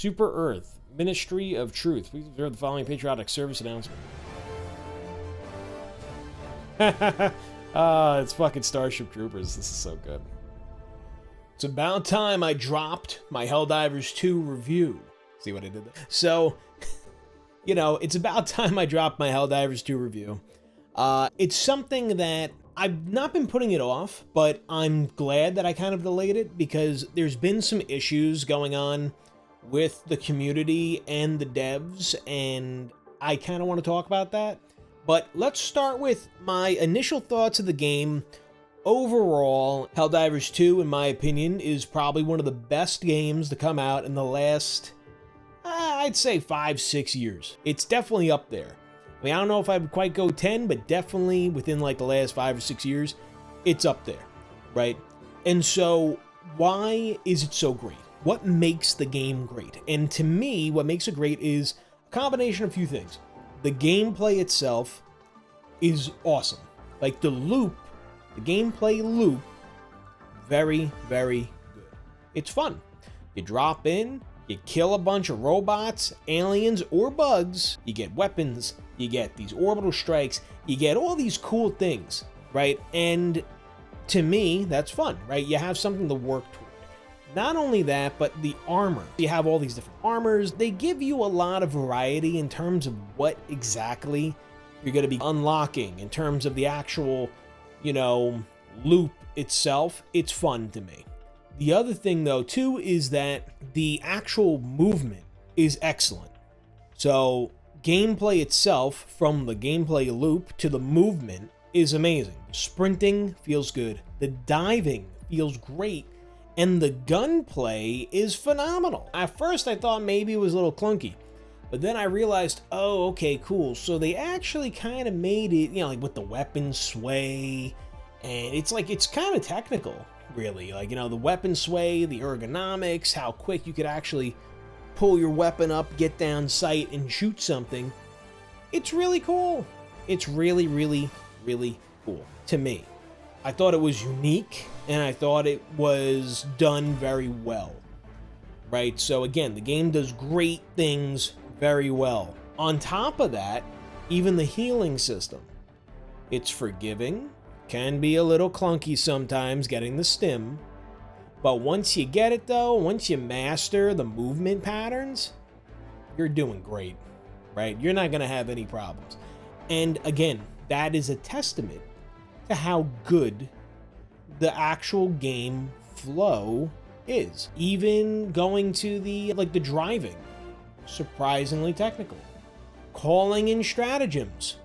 Super Earth, Ministry of Truth. Please observe the following patriotic service announcement. It's fucking Starship Troopers. This is so good. It's about time I dropped my Helldivers 2 review. See what I did there? So, you know, it's about time I dropped my Helldivers 2 review. It's something that I've not been putting it off, but I'm glad that I kind of delayed it because there's been some issues going on with the community and the devs, and I kind of want to talk about that. But let's start with my initial thoughts of the game. Overall, Helldivers 2, in my opinion, is probably one of the best games to come out in the last, I'd say 5-6 years. It's definitely up there. I mean, I don't know if I would quite go 10, but definitely within like the last 5 or 6 years, it's up there, right? And so why is it so great? What makes the game great? And to me, what makes it great is a combination of a few things. The gameplay itself is awesome. Like the loop, the gameplay loop, very, very good. It's fun. You drop in, you kill a bunch of robots, aliens, or bugs, you get weapons, you get these orbital strikes, you get all these cool things, right? And to me, that's fun, right? You have something to work toward. Not only that, but the armor. You have all these different armors. They give you a lot of variety in terms of what exactly you're going to be unlocking in terms of the actual, you know, loop itself. It's fun to me. The other thing, though, too, is that the actual movement is excellent. So gameplay itself, from the gameplay loop to the movement, is amazing. Sprinting feels good. The diving feels great. And the gunplay is phenomenal. At first, I thought maybe it was a little clunky. But then I realized, oh, okay, cool. So they actually kind of made it, you know, like with the weapon sway. And it's like, it's kind of technical, really. Like, you know, the weapon sway, the ergonomics, how quick you could actually pull your weapon up, get down sight, and shoot something. It's really cool. It's really, really, really cool to me. I thought it was unique, and I thought it was done very well, right? So again, the game does great things very well. On top of that, even the healing system. It's forgiving, can be a little clunky sometimes getting the stim, but once you get it though, once you master the movement patterns, you're doing great, right? You're not gonna have any problems. And again, that is a testament to how good the actual game flow is. Even going to the driving, surprisingly technical. Calling in stratagems,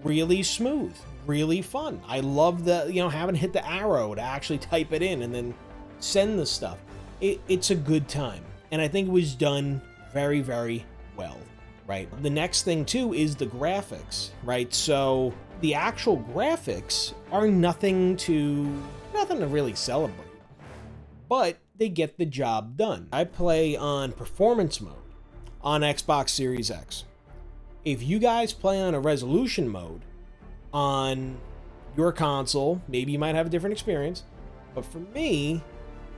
really smooth, really fun. I love the, you know, having to hit the arrow to actually type it in and then send the stuff. It's a good time. And I think it was done very, very well, right? The next thing too is the graphics, right? So the actual graphics are nothing to really celebrate, but they get the job done. I play on performance mode on Xbox Series X. If you guys play on a resolution mode on your console, maybe you might have a different experience, but for me,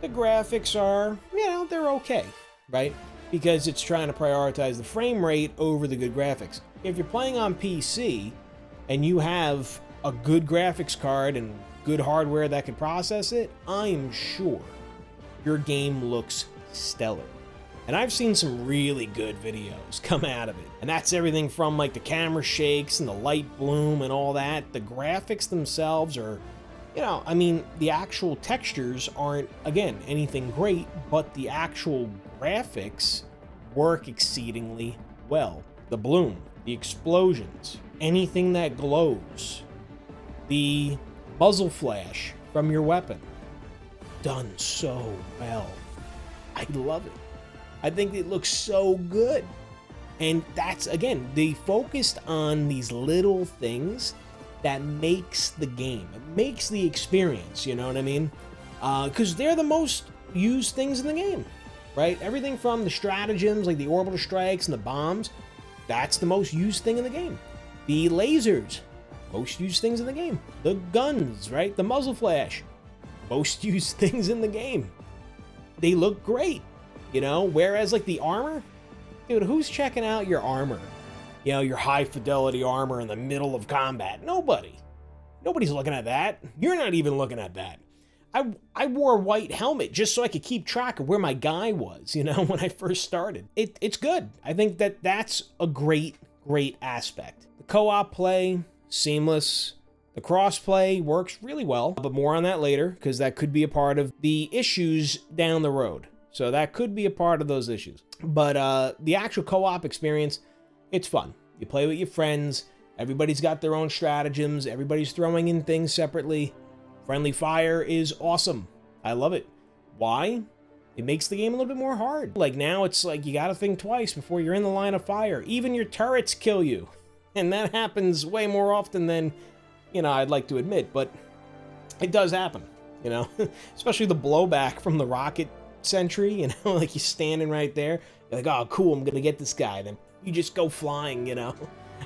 the graphics are, you know, they're okay, right? Because it's trying to prioritize the frame rate over the good graphics. If you're playing on PC and you have a good graphics card and good hardware that can process it, I am sure your game looks stellar. And I've seen some really good videos come out of it. And that's everything from like the camera shakes and the light bloom and all that. The graphics themselves are, you know, I mean, the actual textures aren't, again, anything great, but the actual graphics work exceedingly well. The bloom, the explosions, anything that glows, the muzzle flash from your weapon, done so well. I love it. I think it looks so good. And that's, again, they focused on these little things that makes the game. It makes the experience, you know what I mean? Because they're the most used things in the game, right? Everything from the stratagems, like the orbital strikes and the bombs, that's the most used thing in the game. The lasers, most used things in the game. The guns, right? The muzzle flash, most used things in the game. They look great. you know? Whereas, like, the armor, dude, who's checking out your armor? You know, your high fidelity armor in the middle of combat? Nobody. Nobody's looking at that. You're not even looking at that. I wore a white helmet just so I could keep track of where my guy was, you know, when I first started. It's good. I think that's a great aspect. The co-op play, seamless. The cross-play works really well, but more on that later, because that could be a part of the issues down the road. So that could be a part of those issues. But the actual co-op experience, it's fun. You play with your friends. Everybody's got their own stratagems. Everybody's throwing in things separately. Friendly fire is awesome. I love it. Why? It makes the game a little bit more hard. Like now it's like you gotta think twice before you're in the line of fire. Even your turrets kill you. And that happens way more often than, you know, I'd like to admit, but it does happen, you know? Especially the blowback from the rocket sentry, you know, like you're standing right there. You're like, oh, cool, I'm gonna get this guy. Then you just go flying, you know?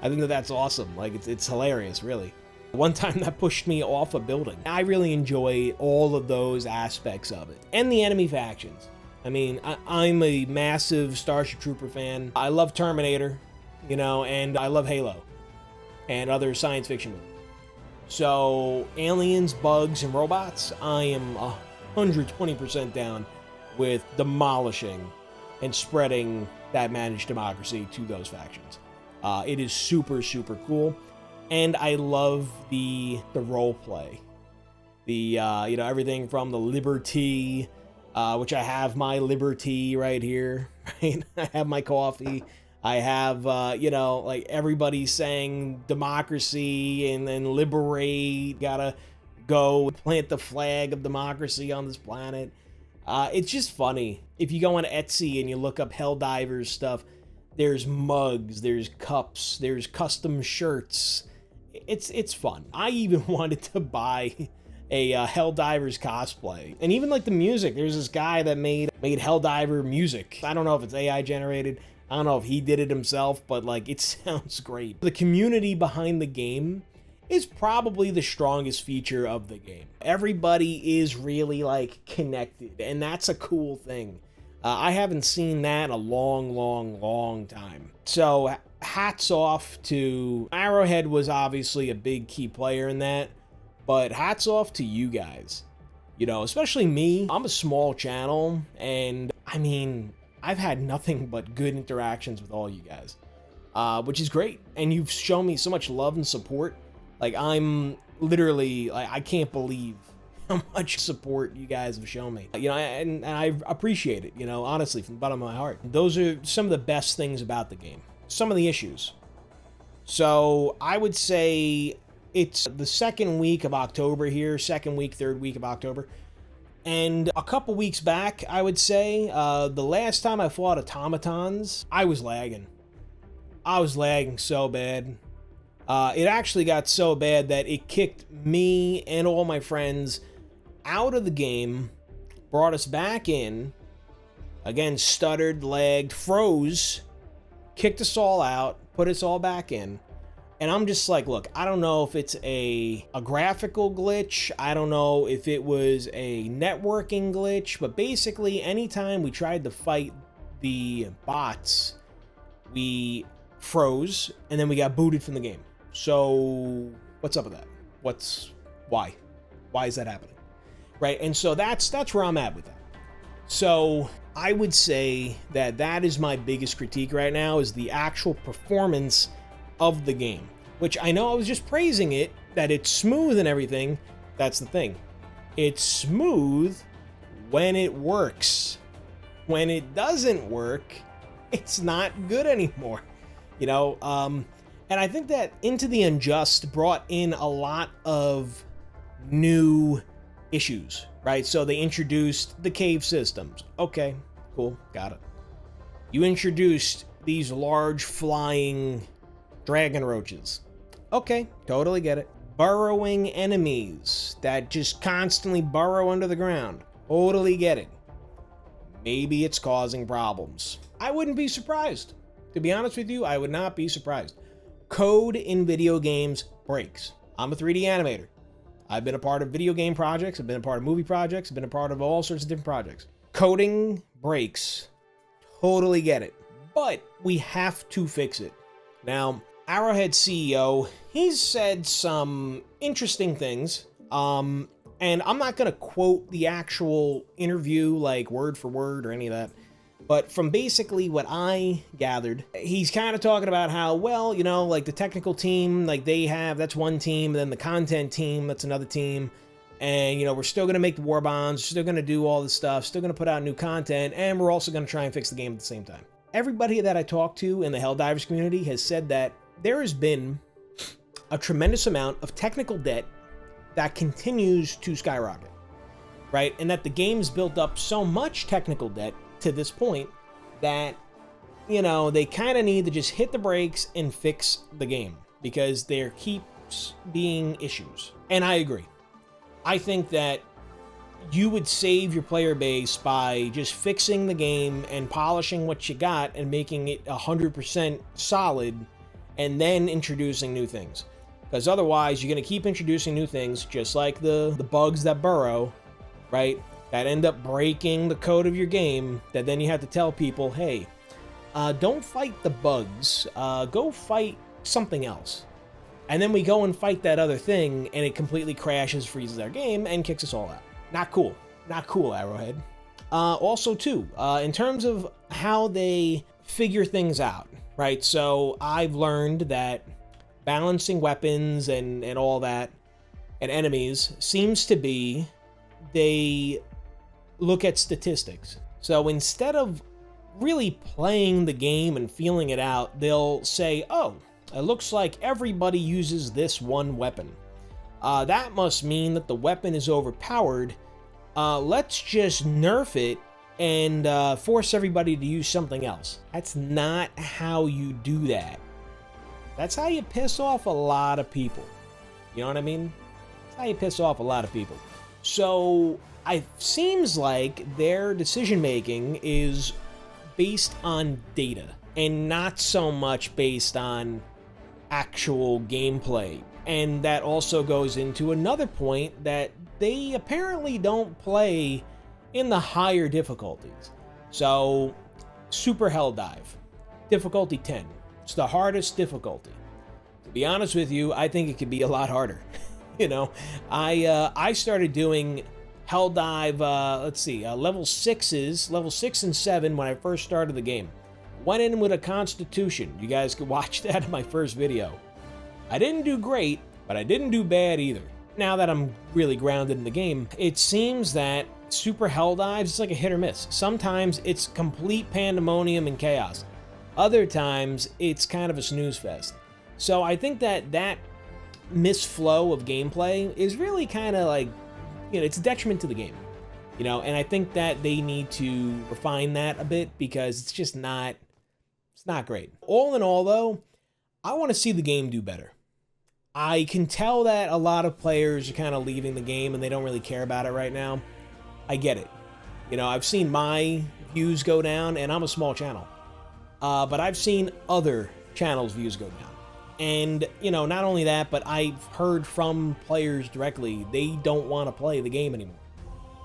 I think that's awesome. Like, it's hilarious, really. One time that pushed me off a building. I really enjoy all of those aspects of it. And the enemy factions. I mean, I'm a massive Starship Trooper fan. I love Terminator, you know, and I love Halo and other science fiction movies. So, aliens, bugs, and robots, I am 120% down with demolishing and spreading that managed democracy to those factions. It is super, super cool. And I love the role play, you know, everything from the Liberty, which I have my Liberty right here, right? I have my coffee. I have, you know, like everybody saying democracy and then liberate. Gotta go plant the flag of democracy on this planet. It's just funny. If you go on Etsy and you look up Helldivers stuff, there's mugs, there's cups, there's custom shirts. It's fun. I even wanted to buy a Helldivers cosplay. And even like the music, there's this guy that made Helldiver music. I don't know if it's AI generated. I don't know if he did it himself, but like it sounds great. The community behind the game is probably the strongest feature of the game. Everybody is really like connected, and that's a cool thing. I haven't seen that in a long time. So hats off to Arrowhead. Was obviously a big key player in that, but hats off to you guys. You know, especially me. I'm a small channel, and I mean, I've had nothing but good interactions with all you guys, which is great. And you've shown me so much love and support. Like, I'm literally, like, I can't believe how much support you guys have shown me. You know, and I appreciate it, you know, honestly, from the bottom of my heart. Those are some of the best things about the game. Some of the issues. So, I would say it's the second week of October here, third week of October. And a couple weeks back, I would say, the last time I fought automatons, I was lagging. I was lagging so bad. It actually got so bad that it kicked me and all my friends out of the game, brought us back in, again, stuttered, lagged, froze, kicked us all out, put us all back in. And I'm just like, look, I don't know if it's a graphical glitch. I don't know if it was a networking glitch. But basically, anytime we tried to fight the bots, we froze, and then we got booted from the game. So, what's up with that? Why? Why is that happening? Right? And so that's where I'm at with that. So, I would say that is my biggest critique right now, is the actual performance of the game, which I know I was just praising it, that it's smooth and everything. That's the thing. It's smooth when it works. When it doesn't work, it's not good anymore. You know, and I think that Into the Unjust brought in a lot of new issues, right? So they introduced the cave systems. Okay, cool, got it. You introduced these large flying dragon roaches. Okay, totally get it. Burrowing enemies that just constantly burrow under the ground. Totally get it. Maybe it's causing problems. I wouldn't be surprised. To be honest with you, I would not be surprised. Code in video games breaks. I'm a 3D animator. I've been a part of video game projects. I've been a part of movie projects. I've been a part of all sorts of different projects. Coding breaks totally get it. But we have to fix it. Now, Arrowhead CEO, he's said some interesting things. And I'm not going to quote the actual interview, like word for word or any of that. But from basically what I gathered, he's kind of talking about how, well, you know, like the technical team, like that's one team, and then the content team, that's another team. And, you know, we're still going to make the Warbonds, still going to do all this stuff, still going to put out new content, and we're also going to try and fix the game at the same time. Everybody that I talked to in the Helldivers community has said that there has been a tremendous amount of technical debt that continues to skyrocket, right? And that the game's built up so much technical debt to this point that, you know, they kind of need to just hit the brakes and fix the game because there keeps being issues. And I agree. I think that you would save your player base by just fixing the game and polishing what you got and making it 100% solid and then introducing new things. Because otherwise, you're going to keep introducing new things, just like the bugs that burrow, right? That end up breaking the code of your game, that then you have to tell people, hey, don't fight the bugs, go fight something else. And then we go and fight that other thing, and it completely crashes, freezes our game, and kicks us all out. Not cool. Not cool, Arrowhead. Also, too, in terms of how they figure things out, right? So I've learned that balancing weapons and all that, and enemies, seems to be they look at statistics. So instead of really playing the game and feeling it out, they'll say, oh, it looks like everybody uses this one weapon. That must mean that the weapon is overpowered. Let's just nerf it and force everybody to use something else. That's not how you do that. That's how you piss off a lot of people. You know what I mean? That's how you piss off a lot of people. So it seems like their decision making is based on data and not so much based on actual gameplay. And that also goes into another point, that they apparently don't play in the higher difficulties. So, Super Helldive, difficulty 10. It's the hardest difficulty. To be honest with you, I think it could be a lot harder. You know, I started doing Helldive, level 6 and 7 when I first started the game. Went in with a Constitution. You guys could watch that in my first video. I didn't do great, but I didn't do bad either. Now that I'm really grounded in the game, it seems that Super Helldives is like a hit or miss. Sometimes it's complete pandemonium and chaos. Other times, it's kind of a snooze fest. So I think that misflow of gameplay is really kind of like, you know, it's a detriment to the game. You know, and I think that they need to refine that a bit because it's just not, it's not great. All in all, though, I want to see the game do better. I can tell that a lot of players are kind of leaving the game and they don't really care about it right now. I get it. You know, I've seen my views go down, and I'm a small channel. But I've seen other channels' views go down. And, you know, not only that, but I've heard from players directly, they don't want to play the game anymore.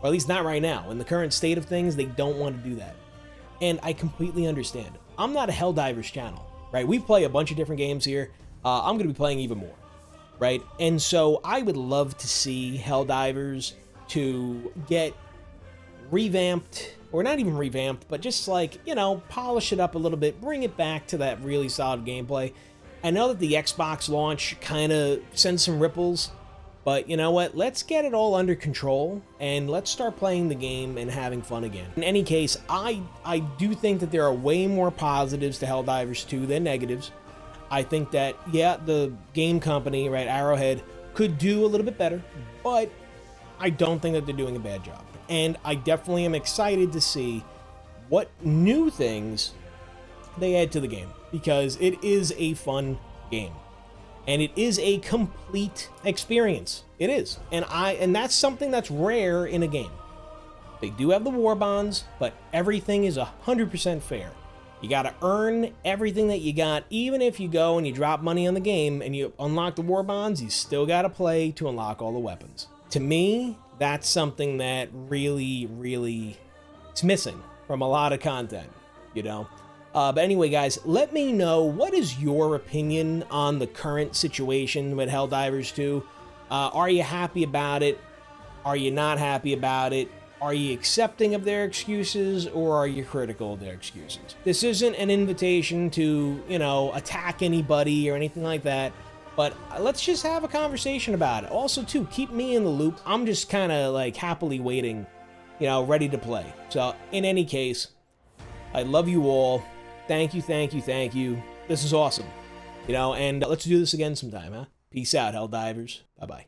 Or at least not right now. In the current state of things, they don't want to do that. And I completely understand. I'm not a Helldivers channel, right? We play a bunch of different games here. I'm going to be playing even more, right? And so I would love to see Helldivers to get revamped, or not even revamped, but just like, you know, polish it up a little bit, bring it back to that really solid gameplay. I know that the Xbox launch kind of sends some ripples, but you know what? Let's get it all under control, and let's start playing the game and having fun again. In any case, I do think that there are way more positives to Helldivers 2 than negatives. I think that, yeah, the game company, right, Arrowhead, could do a little bit better, but I don't think that they're doing a bad job. And I definitely am excited to see what new things they add to the game, because it is a fun game. And it is a complete experience. It is. And that's something that's rare in a game. They do have the Warbonds, but everything is 100% fair. You gotta earn everything that you got. Even if you go and you drop money on the game and you unlock the Warbonds, you still gotta play to unlock all the weapons. To me, that's something that really, really is missing from a lot of content. you know? But anyway, guys, let me know, what is your opinion on the current situation with Helldivers 2? Are you happy about it? Are you not happy about it? Are you accepting of their excuses, or are you critical of their excuses? This isn't an invitation to, you know, attack anybody or anything like that, but let's just have a conversation about it. Also, too, keep me in the loop. I'm just kind of like happily waiting, you know, ready to play. So, in any case, I love you all. Thank you, thank you, thank you. This is awesome. You know, and let's do this again sometime, huh? Peace out, Helldivers. Bye-bye.